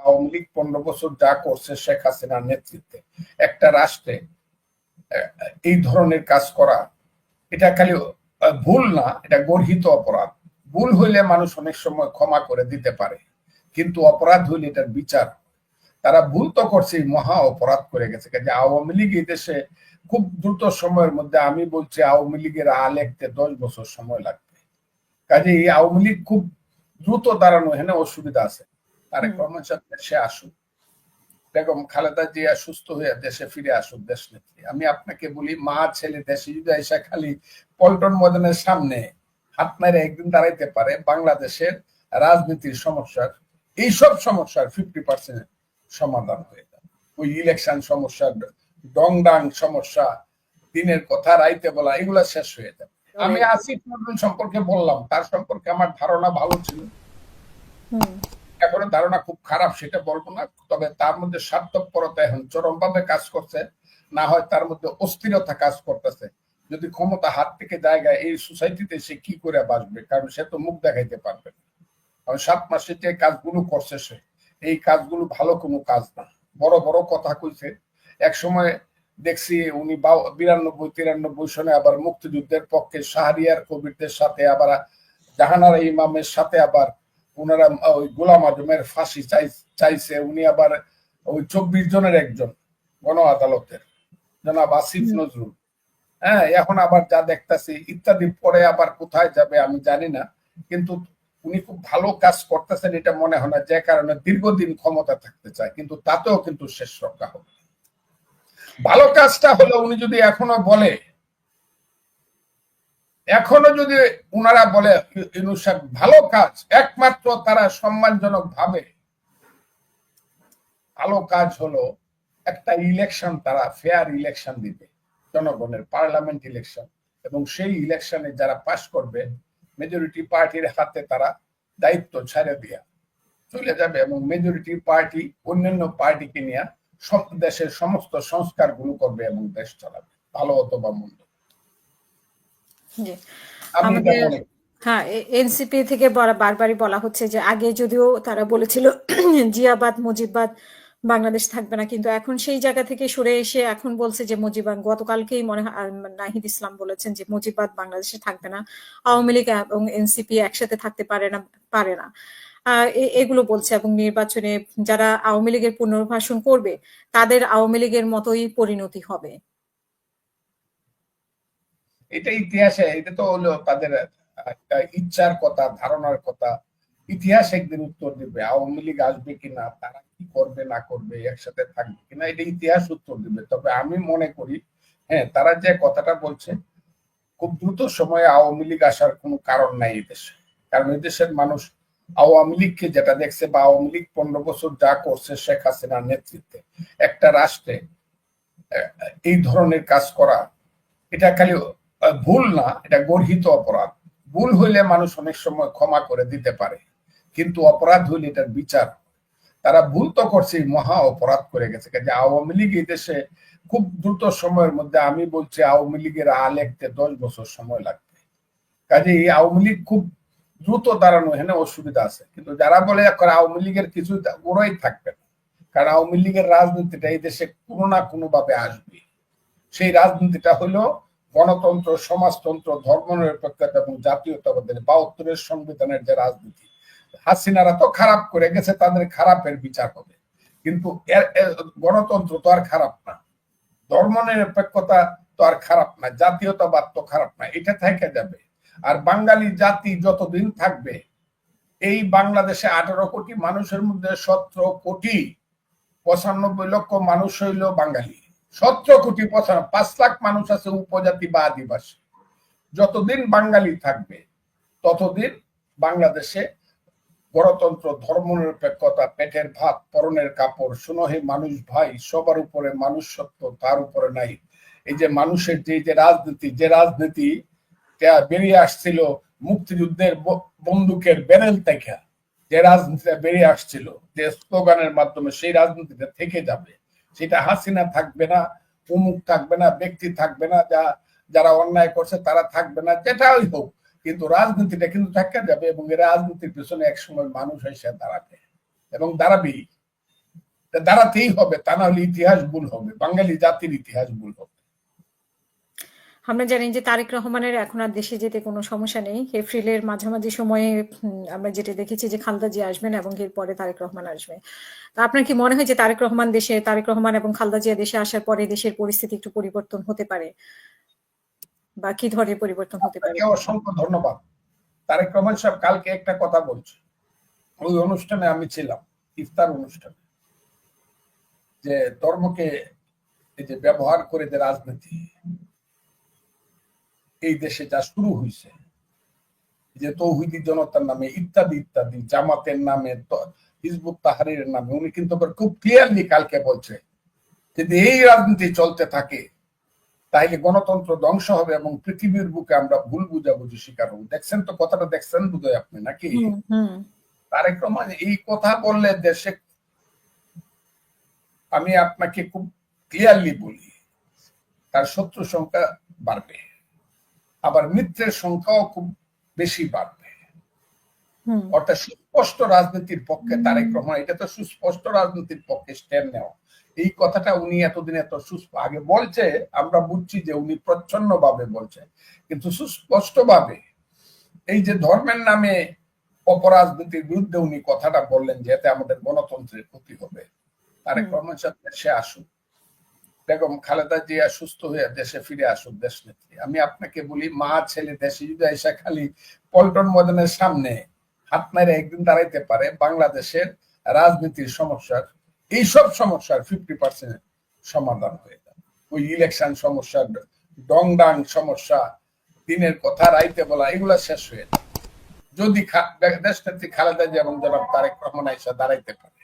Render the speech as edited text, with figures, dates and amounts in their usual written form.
আওয়ামী লীগ 15 বছর যা করছে শেখ হাসিনার নেতৃত্বে একটা রাষ্ট্রে এই ধরনের কাজ করা, এটা খালি ভুল না, এটা গর্হিত অপরাধ। ভুল হইলে মানুষ অনেক সময় ক্ষমা করে দিতে পারে, কিন্তু অপরাধ হইলে এটার বিচার। তারা ভুল তো করছে, মহা অপরাধ করে গেছে। কাজে আওয়ামী লীগ এই দেশে খুব দ্রুত সময়ের মধ্যে, আমি বলছি আওয়ামী লীগের আলেখতে 10 বছর সময় লাগবে। কাজে এই আওয়ামী লীগ খুব দ্রুত দাঁড়ানো, এখানে অসুবিধা আছে। তারেক রহমান সাহেব দেশে আসুক, বেগম খালেদা জিয়া সুস্থ হয়ে দেশে ফিরে আসুক দেশ নেত্রী। আমি আপনাকে বলি, মা ছেলে দেশে যদি এসে খালি পল্টন ময়দানের সামনে হাত নাড়ে একদিন দাঁড়াইতে পারে, বাংলাদেশের রাজনীতির সমস্যার, এইসব সমস্যার 50% সমাধান হয়ে যাবে। ওই ইলেকশন সমস্যা, ডংডাং সমস্যা, দিনের কথা রাইতে বলা, এগুলা শেষ হয়ে যাবে। আমি আসিফ নজরুল সম্পর্কে বললাম, তার সম্পর্কে আমার ধারণা ভালো ছিল, এখন ধারণা খুব খারাপ সেটা বলবো না, তবে তার মধ্যে স্বার্থপরতা এখন চরমভাবে কাজ করছে, না হয় তার মধ্যে অস্থিরতা কাজ করতেছে। যদি ক্ষমতা হাত থেকে জায়গায়, এই সোসাইটিতে সে কি করে বাঁচবে, কারণ সে তো মুখ দেখাইতে পারবে না। কারণ 7 মাসে যে কাজগুলো করছে সে, এই কাজগুলো ভালো কোনো কাজ না। বড় বড় কথা কইছে, এক সময় দেখছি উনি 92-93 সনে আবার মুক্তিযুদ্ধের পক্ষে শাহরিয়ার কবিরদের সাথে, আবার জাহানারা ইমামের সাথে আবার ওনারা ওই গোলাম আজমের ফাঁসি চাইছে। উনি আবার ওই 24 জনের একজন গণ আদালতের জনাব আসিফ নজরুল। হ্যাঁ, এখন আবার যা দেখতেছি ইত্যাদি, পরে আবার কোথায় যাবে আমি জানি না, কিন্তু উনি খুব ভালো কাজ করতেছেন এটা মনে হয় না, যে কারণে দীর্ঘদিন ক্ষমতা থাকতে চায়, কিন্তু তাতেও কিন্তু শেষ রক্ষা হবে। ভালো কাজটা হলো, উনি যদি এখনো বলে, উনারা বলে ইউনূস সাহেব ভালো কাজ, একমাত্র তারা সম্মানজনক ভাবে ভালো কাজ হলো একটা ইলেকশন, তারা ফেয়ার ইলেকশন দিবে, জনগণের পার্লামেন্ট ইলেকশন, এবং সেই ইলেকশনে যারা পাশ করবে মেজরিটি পার্টির হাতে তারা দায়িত্ব ছেড়ে দিয়া চলে যাবে, এবং মেজরিটি পার্টি অন্যান্য পার্টিকে নিয়ে দেশের সমস্ত সংস্কার গুলো করবে এবং দেশ চালাবে, ভালো অথবা মন্দ। হ্যাঁ, এনসিপি থেকে বারবারই বলা হচ্ছে যে আগে যদিও তারা বলেছিল জিয়াবাদ মুজিববাদ বাংলাদেশ থাকবে না, কিন্তু এখন সেই জায়গা থেকে সরে এসে এখন বলছে যে মুজিবাদ, গতকালকেই মনে হয় নাহিদ ইসলাম বলেছেন যে মুজিববাদ বাংলাদেশে থাকবে না, আওয়ামী লীগ এবং এনসিপি একসাথে থাকতে পারে না এগুলো বলছে, এবং নির্বাচনে যারা আওয়ামী লীগের পুনর্বাসন করবে তাদের আওয়ামী লীগের মতোই পরিণতি হবে। এটা ইতিহাসে, এটা তো হলো তাদের ইচ্ছার কথা, ধারণার কথা। ইতিহাস একদিন উত্তর দিবে, আওয়ামী লীগ আসবে কিনা, তারা কি করবে না করবে, একসাথে থাকবে কিনা, এটা ইতিহাস উত্তর দিবে। তবে আমি মনে করি, হ্যাঁ, তারা যে কথাটা বলছে, খুব দ্রুত সময়ে আওয়ামী লীগ আসার কোনো কারণ নাই এই দেশে। কারণ এই দেশের মানুষ আওয়ামী লীগকে যেটা দেখছে, বা আওয়ামী লীগ 15 বছর যা করছে শেখ হাসিনার নেতৃত্বে একটা রাষ্ট্রে এই ধরনের কাজ করা, এটা খালি ভুল না, এটা গর্হিত অপরাধ। ভুল হইলে মানুষ অনেক সময় ক্ষমা করে দিতে পারে, কিন্তু অপরাধ হইলে এটার বিচার। তারা ভুল তো করছে, মহা অপরাধ করে গেছে। কাজে আওয়ামী লীগ এই দেশে খুব দ্রুত সময়ের মধ্যে, আমি বলছি আওয়ামী লীগের আলেখতে 10 বছর সময় লাগবে। কাজে এই আওয়ামী লীগ খুব দ্রুত দাঁড়ানো, এখানে অসুবিধা আছে। কিন্তু যারা বলে আওয়ামী লীগের কিছু, ওরাই থাকবে না, কারণ আওয়ামী লীগের রাজনীতিটা এই দেশে কোনো না কোনো ভাবে আসবে। সেই রাজনীতিটা হলো গণতন্ত্র, সমাজতন্ত্র, ধর্মনিরপেক্ষতা এবং জাতীয়তাবাদের 72-এর সংবিধানের যে রাজনীতি। হাসিনারা তো খারাপ করে গেছে, তাদের খারাপের বিচার হবে, কিন্তু গণতন্ত্র তো আর খারাপ না, ধর্মনিরপেক্ষতা তো আর খারাপ না, জাতীয়তাবাদ তো খারাপ না, এটা থেকে যাবে। আর বাঙালি জাতি যতদিন থাকবে, এই বাংলাদেশে 18 কোটি মানুষের মধ্যে 17 কোটি 95 লক্ষ মানুষ হইল বাঙালি, 17 কোটি 5 লাখ মানুষ আছে উপজাতি বা আদিবাসী। যতদিন বাঙালি থাকবে ততদিন বাংলাদেশে গণতন্ত্র, ধর্মনিরপেক্ষতা, পেটের ভাত, পরনের কাপড়, সুনহে মানুষ ভাই, সবার উপরে মানুষ সত্য, তার উপরে নাই। এই যে মানুষের যে রাজনীতি বেরিয়ে আসছিল মুক্তিযুদ্ধের বন্দুকের ব্যারেল থেকে, যে রাজনীতিটা বেরিয়ে আসছিল যে স্লোগানের মাধ্যমে, সেই রাজনীতিটা থেকে যাবে। সেটা হাসিনা থাকবে না, অমুক থাকবে না, ব্যক্তি থাকবে না, যারা অন্যায় করছে তারা থাকবে না, যেটাই হোক, কিন্তু রাজনীতিটা কিন্তু থেকে যাবে। এবং এই রাজনীতির পিছনে একসময় মানুষ এসে দাঁড়াবে এবং দাঁড়াবেই। দাঁড়াতেই হবে, তা না হলে ইতিহাস ভুল হবে, বাঙালি জাতির ইতিহাস ভুল হবে। আমরা জানি যে তারেক রহমানের এখন আর দেশে যেতে কোনো সমস্যা নেই। এপ্রিলের মাঝামাঝি সময়ে আমরা যেটা দেখেছি যে খালেদা জিয়া আসবেন এবং এরপরে তারেক রহমান আসবে। তা আপনার কি মনে হয় যে তারেক রহমান এবং খালেদা জিয়া দেশে আসার পরে দেশের পরিস্থিতি একটু পরিবর্তন হতে পারে, বা কি ধরনের পরিবর্তন হতে পারে? আপনাকে অসংখ্য ধন্যবাদ। তারেক রহমান সাহেব কালকে একটা কথা বলছে, ওই অনুষ্ঠানে আমি ছিলাম, ইফতার অনুষ্ঠানে, যে ধর্মকে এই যে ব্যবহার করে যে রাজনীতি এই দেশে যা শুরু হয়েছে, যে তৌহিদি জনতার নামে ইত্যাদি ইত্যাদি, জামাতের নামে, হিজবুত তাহরীরের নামে, উনি কিন্তু খুব ক্লিয়ারলি কালকে বলছে যদি এই রাজনীতি চলতে থাকে তাহলে গণতন্ত্র ধ্বংস হবে এবং পৃথিবীর বুকে আমরা ভুল বুঝাবুঝি শিকার হব। দেখছেন তো, কথাটা দেখছেন বোধহয় আপনি নাকি? তারেক রহমান এই কথা বললে দেশে, আমি আপনাকে খুব ক্লিয়ারলি বলি, তার শত্রু সংখ্যা বাড়বে, আবার মিত্রের সংখ্যাও খুব বেশি বাড়বে। অর্থাৎ সুস্পষ্ট রাজনীতির পক্ষে তারেক রহমান, এটা তো সুস্পষ্ট রাজনীতির পক্ষে স্ট্যান্ড নেওয়া। এই কথাটা উনি এতদিন এত আগে বলছে, আমরা বুঝছি যে উনি প্রচ্ছন্ন ভাবে বলছে, কিন্তু সুস্পষ্ট ভাবে এই যে ধর্মের নামে অপরাজনীতির বিরুদ্ধে উনি কথাটা বললেন যে এতে আমাদের গণতন্ত্রের ক্ষতি হবে। তারেক রহমান সাহেব দেশে আসুক, বেগম খালেদা জিয়া সুস্থ হয়ে দেশে ফিরে আসুক দেশ নেত্রী। আমি আপনাকে বলি, মা ছেলে দেশে যদি এসে খালি পল্টন ময়দানের সামনে হাত মেরে একদিন দাঁড়াইতে পারে, বাংলাদেশের রাজনীতির সমস্যার, এইসব সমস্যার 50% সমাধান হয়ে যাবে। ওই ইলেকশন সমস্যা, ডং ডাং সমস্যা, দিনের কথা রাইতে বলা, এগুলা শেষ হয়ে যাবে যদি দেশ নেত্রী খালেদা জিয়া এবং জনাব তারেক রহমান এসে দাঁড়াইতে পারে।